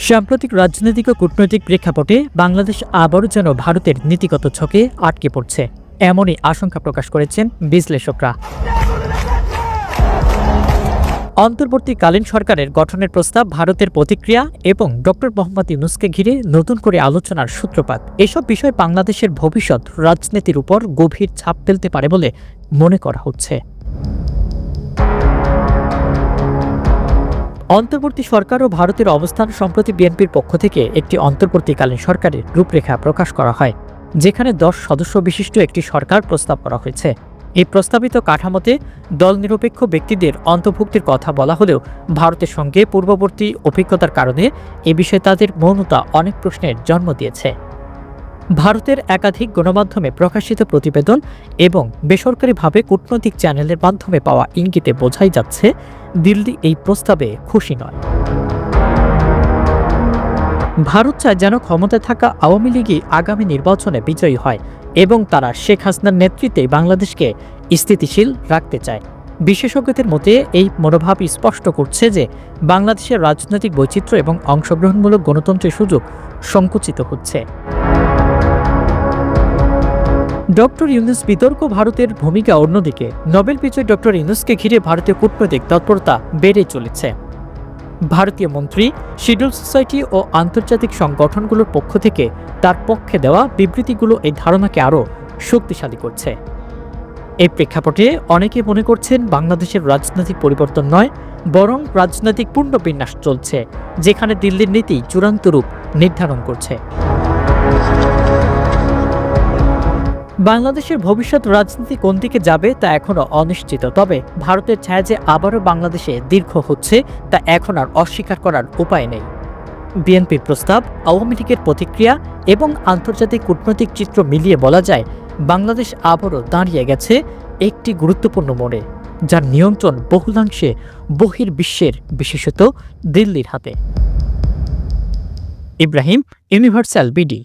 সাম্প্রতিক রাজনৈতিক ও কূটনৈতিক প্রেক্ষাপটে বাংলাদেশ আবারও যেন ভারতের নীতিগত ছকে আটকে পড়ছে, এমনই আশঙ্কা প্রকাশ করেছেন বিশ্লেষকরা। অন্তর্বর্তীকালীন সরকারের গঠনের প্রস্তাব, ভারতের প্রতিক্রিয়া এবং ডক্টর মোহাম্মদ ইউনূসকে ঘিরে নতুন করে আলোচনার সূত্রপাত, এসব বিষয় বাংলাদেশের ভবিষ্যৎ রাজনীতির উপর গভীর ছাপ ফেলতে পারে বলে মনে করা হচ্ছে। অন্তর্বর্তী সরকার ও ভারতের অবস্থান সম্প্রতি বিএনপির পক্ষ থেকে একটি অন্তর্বর্তীকালীন সরকারের রূপরেখা প্রকাশ করা হয়, যেখানে 10 সদস্য বিশিষ্ট একটি সরকার প্রস্তাব করা হয়েছে। এই প্রস্তাবিত কাঠামোতে দল নিরপেক্ষ ব্যক্তিদের অন্তর্ভুক্তির কথা বলা হলেও ভারতের সঙ্গে পূর্ববর্তী অভিজ্ঞতার কারণে এ বিষয়ে তাদের মৌনতা অনেক প্রশ্নের জন্ম দিয়েছে। ভারতের একাধিক গণমাধ্যমে প্রকাশিত প্রতিবেদন এবং বেসরকারিভাবে কূটনৈতিক চ্যানেলের মাধ্যমে পাওয়া ইঙ্গিতে বোঝাই যাচ্ছে দিল্লি এই প্রস্তাবে খুশি নয়। ভারত চায় যেন ক্ষমতায় থাকা আওয়ামী লীগই আগামী নির্বাচনে বিজয়ী হয় এবং তারা শেখ হাসিনার নেতৃত্বে বাংলাদেশকে স্থিতিশীল রাখতে চায়। বিশেষজ্ঞদের মতে এই মনোভাব স্পষ্ট করছে যে বাংলাদেশের রাজনৈতিক বৈচিত্র্য এবং অংশগ্রহণমূলক গণতন্ত্রের সুযোগ সংকুচিত হচ্ছে। ডক্টর ইউনূস বিতর্ক, ভারতের ভূমিকা অন্যদিকে। নোবেল বিজয়ী ডক্টর ইউনূসকে ঘিরে ভারতীয় কূটনৈতিক তৎপরতা বেড়ে চলেছে। ভারতীয় মন্ত্রী, শিডিউল সোসাইটি ও আন্তর্জাতিক সংগঠনগুলোর পক্ষ থেকে তার পক্ষে দেওয়া বিবৃতিগুলো এই ধারণাকে আরও শক্তিশালী করছে। এই প্রেক্ষাপটে অনেকে মনে করছেন বাংলাদেশের রাজনৈতিক পরিবর্তন নয়, বরং রাজনৈতিক পুনর্বিন্যাস চলছে, যেখানে দিল্লির নীতি চূড়ান্ত রূপ নির্ধারণ করছে। বাংলাদেশের ভবিষ্যৎ রাজনীতি কোন দিকে যাবে তা এখনও অনিশ্চিত, তবে ভারতের ছায়া যে আবারও বাংলাদেশে দীর্ঘ হচ্ছে তা এখন আর অস্বীকার করার উপায় নেই। বিএনপির প্রস্তাব, আওয়ামী লীগের প্রতিক্রিয়া এবং আন্তর্জাতিক কূটনৈতিক চিত্র মিলিয়ে বলা যায় বাংলাদেশ আবারও দাঁড়িয়ে গেছে একটি গুরুত্বপূর্ণ মোড়ে, যার নিয়ন্ত্রণ বহুলাংশে বহির্বিশ্বের, বিশেষত দিল্লির হাতে। Ibrahim, universal BD.